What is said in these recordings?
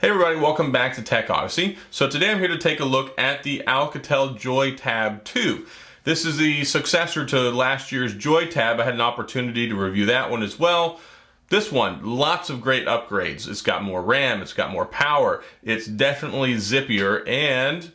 Hey everybody, welcome back to Tech Odyssey. So today I'm here to take a look at the Alcatel Joy Tab 2. This is the successor to last year's Joy Tab. I had an opportunity to review that one as well. This one, lots of great upgrades. It's got more RAM, it's got more power, it's definitely zippier, and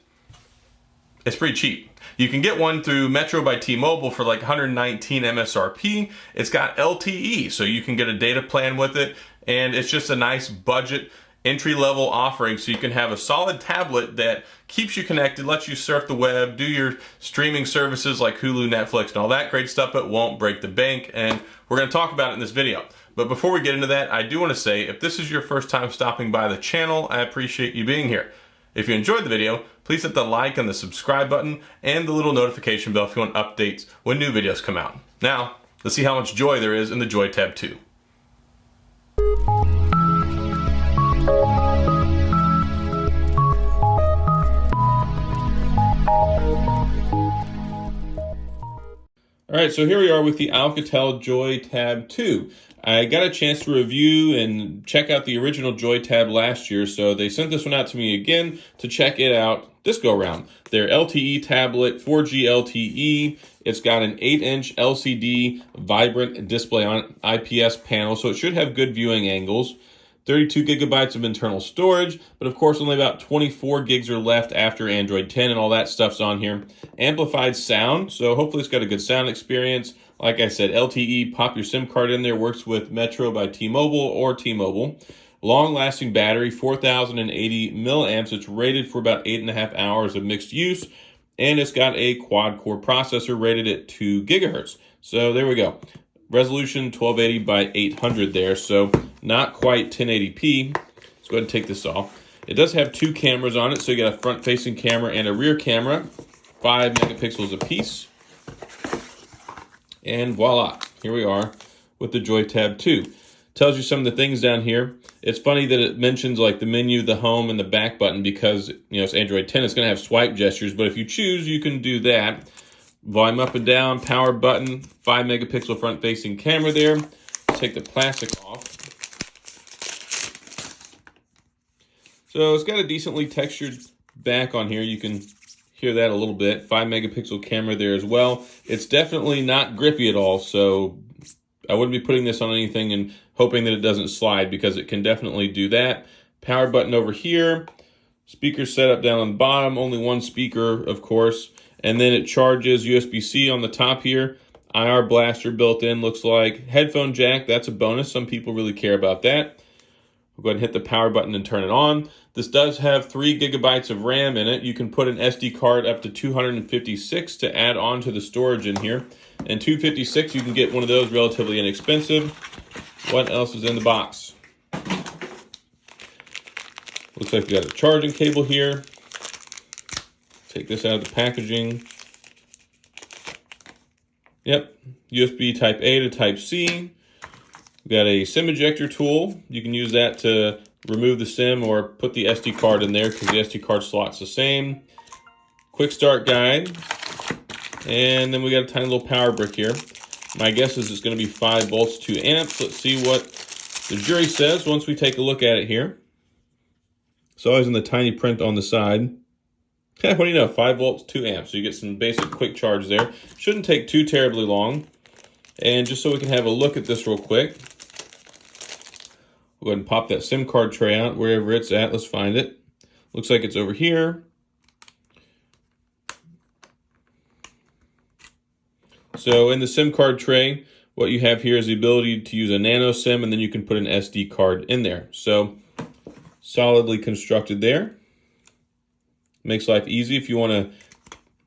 it's pretty cheap. You can get one through Metro by T-Mobile for like 119 MSRP. It's got LTE, so you can get a data plan with it, and it's just a nice budget entry-level offering, so you can have a solid tablet that keeps you connected, lets you surf the web, do your streaming services like Hulu, Netflix, and all that great stuff, but won't break the bank, and we're going to talk about it in this video. But before we get into that, I do want to say, if this is your first time stopping by the channel, I appreciate you being here. If you enjoyed the video, please hit the like and the subscribe button, and the little notification bell if you want updates when new videos come out. Now, let's see how much joy there is in the Joy Tab 2. Alright, so here we are with the Alcatel Joy Tab 2. I got a chance to review and check out the original Joy Tab last year, so they sent this one out to me again to check it out this go around. Their LTE tablet, 4G LTE, it's got an 8-inch LCD vibrant display on it, IPS panel, so it should have good viewing angles. 32 gigabytes of internal storage, but of course only about 24 gigs are left after Android 10 and all that stuff's on here. Amplified sound, so hopefully it's got a good sound experience. Like I said, LTE, pop your SIM card in there, works with Metro by T-Mobile or T-Mobile. Long-lasting battery, 4,080 milliamps. It's rated for about 8.5 hours of mixed use, and it's got a quad-core processor rated at 2 gigahertz. So there we go. Resolution 1280 by 800 there, so not quite 1080p. Let's go ahead and take this off. It does have two cameras on it, so you got a front-facing camera and a rear camera, 5 megapixels apiece. And voila, here we are with the Joy Tab 2. Tells you some of the things down here. It's funny that it mentions like the menu, the home, and the back button because it's Android 10. It's going to have swipe gestures, but if you choose, you can do that. Volume up and down, power button, 5 megapixel front-facing camera there. Take the plastic off. So it's got a decently textured back on here. You can hear that a little bit. 5 megapixel camera there as well. It's definitely not grippy at all, so I wouldn't be putting this on anything and hoping that it doesn't slide because it can definitely do that. Power button over here. Speaker setup down on the bottom. Only one speaker, of course. And then it charges USB-C on the top here. IR blaster built in, looks like. Headphone jack, that's a bonus. Some people really care about that. We'll go ahead and hit the power button and turn it on. This does have 3 gigabytes of RAM in it. You can put an SD card up to 256 to add on to the storage in here. And 256, you can get one of those relatively inexpensive. What else is in the box? Looks like we got a charging cable here. Take this out of the packaging. Yep, USB Type A to Type C. We got a SIM ejector tool. You can use that to remove the SIM or put the SD card in there because the SD card slot's the same. Quick start guide. And then we got a tiny little power brick here. My guess is it's going to be 5 volts, 2 amps. Let's see what the jury says once we take a look at it here. It's always in the tiny print on the side. What do you know, 5 volts, 2 amps. So you get some basic quick charge there. Shouldn't take too terribly long. And just so we can have a look at this real quick, we'll go ahead and pop that SIM card tray out wherever it's at. Let's find it. Looks like it's over here. So in the SIM card tray, what you have here is the ability to use a nano SIM, and then you can put an SD card in there. So solidly constructed there. Makes life easy if you want a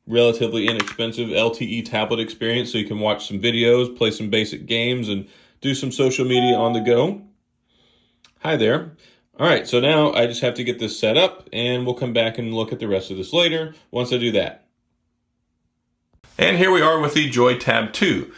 relatively inexpensive LTE tablet experience so you can watch some videos, play some basic games, and do some social media on the go. Hi there. All right, so now I just have to get this set up, and we'll come back and look at the rest of this later once I do that. And here we are with the Joy Tab 2.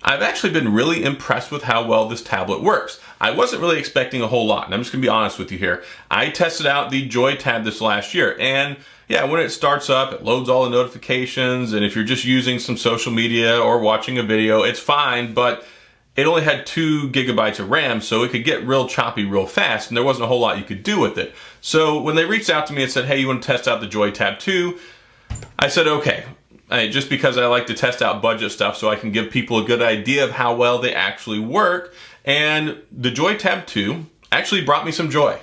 I've actually been really impressed with how well this tablet works. I wasn't really expecting a whole lot, and I'm just going to be honest with you here. I tested out the Joy Tab this last year, and yeah, when it starts up, it loads all the notifications, and if you're just using some social media or watching a video, it's fine, but it only had 2 gigabytes of RAM, so it could get real choppy real fast, and there wasn't a whole lot you could do with it. So when they reached out to me and said, hey, you want to test out the Joy Tab 2? I said, okay. Just because I like to test out budget stuff so I can give people a good idea of how well they actually work. And the Joy Tab 2 actually brought me some joy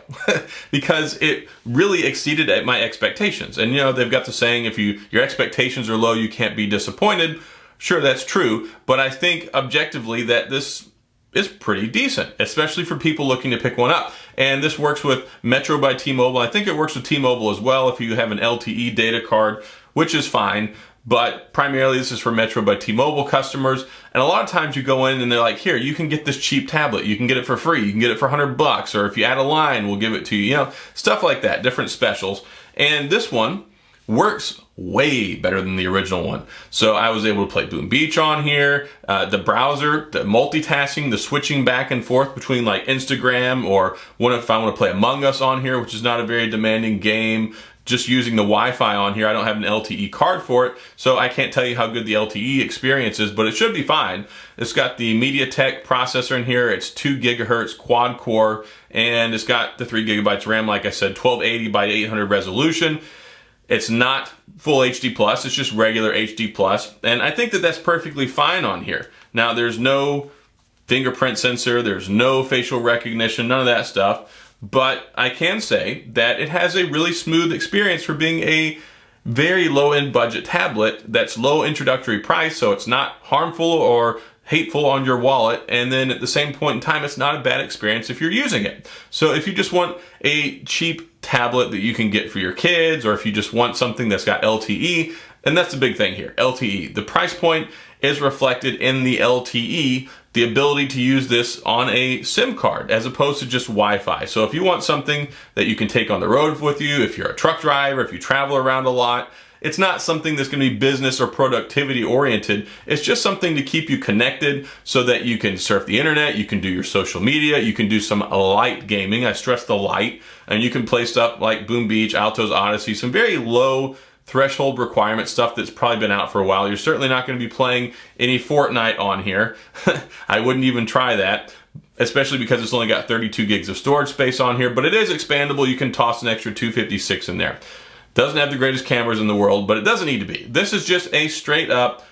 because it really exceeded my expectations. And you know, they've got the saying, if your expectations are low, you can't be disappointed. Sure, that's true, but I think objectively that this is pretty decent, especially for people looking to pick one up. And this works with Metro by T-Mobile. I think it works with T-Mobile as well if you have an LTE data card, which is fine. But primarily this is for Metro by T-Mobile customers. And a lot of times you go in and they're like, here, you can get this cheap tablet. You can get it for free. You can get it for $100, or if you add a line, we'll give it to you. You know, stuff like that, different specials. And this one works way better than the original one. So I was able to play Boom Beach on here. The browser, the multitasking, the switching back and forth between like Instagram or if I want to play Among Us on here, which is not a very demanding game. Just using the Wi-Fi on here, I don't have an LTE card for it, so I can't tell you how good the LTE experience is, but it should be fine. It's got the MediaTek processor in here. It's 2 gigahertz quad core, and it's got the 3 gigabytes RAM, like I said, 1280 by 800 resolution. It's not full HD+, it's just regular HD+, and I think that that's perfectly fine on here. Now, there's no fingerprint sensor, there's no facial recognition, none of that stuff. But I can say that it has a really smooth experience for being a very low-end budget tablet that's low introductory price, so it's not harmful or hateful on your wallet, and then at the same point in time, it's not a bad experience if you're using it. So if you just want a cheap tablet that you can get for your kids, or if you just want something that's got LTE, and that's the big thing here, LTE. The price point is reflected in the LTE, the ability to use this on a SIM card as opposed to just Wi-Fi. So if you want something that you can take on the road with you, if you're a truck driver, if you travel around a lot, it's not something that's going to be business or productivity oriented. It's just something to keep you connected so that you can surf the internet, you can do your social media, you can do some light gaming. I stress the light, and you can play stuff like Boom Beach, Alto's Odyssey, some very low threshold requirement stuff that's probably been out for a while. You're certainly not going to be playing any Fortnite on here. I wouldn't even try that, especially because it's only got 32 gigs of storage space on here, but it is expandable. You can toss an extra 256 in there. Doesn't have the greatest cameras in the world, but it doesn't need to be. This is just a straight up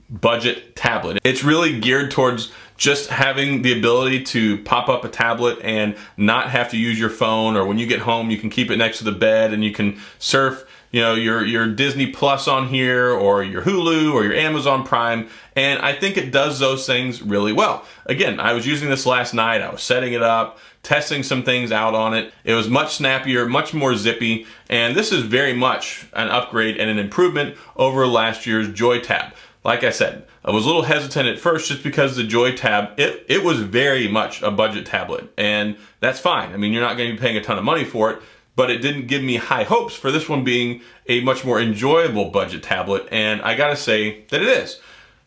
budget tablet. It's really geared towards just having the ability to pop up a tablet and not have to use your phone, or when you get home, you can keep it next to the bed and you can surf, you know, your Disney Plus on here, or your Hulu, or your Amazon Prime, and I think it does those things really well. Again, I was using this last night, I was setting it up, testing some things out on it. It was much snappier, much more zippy, and this is very much an upgrade and an improvement over last year's Joy Tab. Like I said, I was a little hesitant at first just because the Joy Tab, it was very much a budget tablet, and that's fine. I mean, you're not going to be paying a ton of money for it, but it didn't give me high hopes for this one being a much more enjoyable budget tablet, and I gotta say that it is.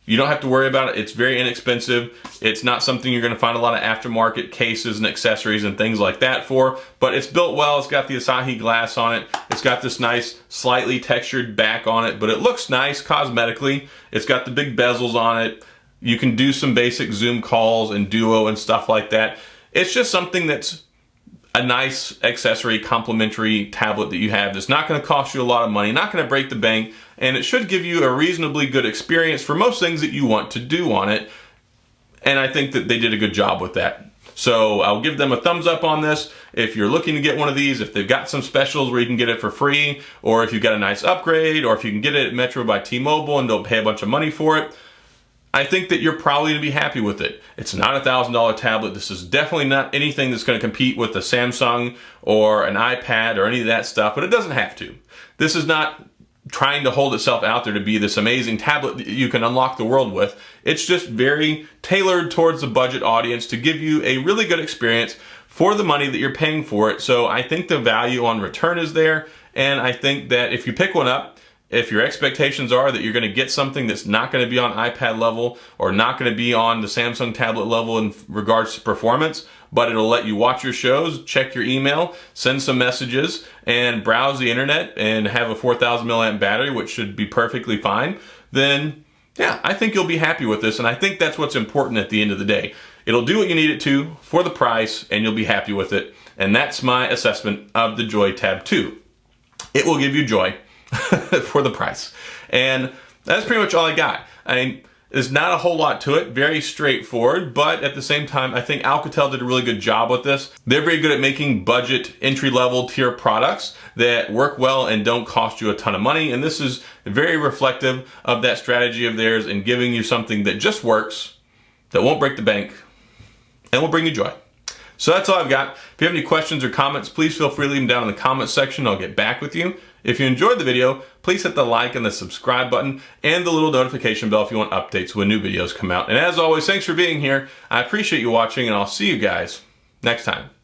You don't have to worry about it. It's very inexpensive. It's not something you're gonna find a lot of aftermarket cases and accessories and things like that for, but it's built well. It's got the Asahi glass on it. It's got this nice, slightly textured back on it, but it looks nice cosmetically. It's got the big bezels on it. You can do some basic Zoom calls and Duo and stuff like that. It's just something that's a nice accessory, complimentary tablet that you have that's not going to cost you a lot of money, not going to break the bank, and it should give you a reasonably good experience for most things that you want to do on it. And I think that they did a good job with that. So I'll give them a thumbs up on this. If you're looking to get one of these, if they've got some specials where you can get it for free, or if you've got a nice upgrade, or if you can get it at Metro by T-Mobile and don't pay a bunch of money for it, I think that you're probably going to be happy with it. It's not a $1,000 tablet. This is definitely not anything that's going to compete with a Samsung or an iPad or any of that stuff, but it doesn't have to. This is not trying to hold itself out there to be this amazing tablet that you can unlock the world with. It's just very tailored towards the budget audience to give you a really good experience for the money that you're paying for it. So I think the value on return is there, and I think that if you pick one up, if your expectations are that you're going to get something that's not going to be on iPad level or not going to be on the Samsung tablet level in regards to performance, but it'll let you watch your shows, check your email, send some messages, and browse the internet and have a 4,000 milliamp battery, which should be perfectly fine, then yeah, I think you'll be happy with this, and I think that's what's important at the end of the day. It'll do what you need it to for the price, and you'll be happy with it. And that's my assessment of the Joy Tab 2. It will give you joy for the price. And that's pretty much all I got. I mean, there's not a whole lot to it, very straightforward, but at the same time, I think Alcatel did a really good job with this. They're very good at making budget, entry-level tier products that work well and don't cost you a ton of money, and this is very reflective of that strategy of theirs in giving you something that just works, that won't break the bank, and will bring you joy. So that's all I've got. If you have any questions or comments, please feel free to leave them down in the comments section. I'll get back with you. If you enjoyed the video, please hit the like and the subscribe button and the little notification bell if you want updates when new videos come out. And as always, thanks for being here. I appreciate you watching, and I'll see you guys next time.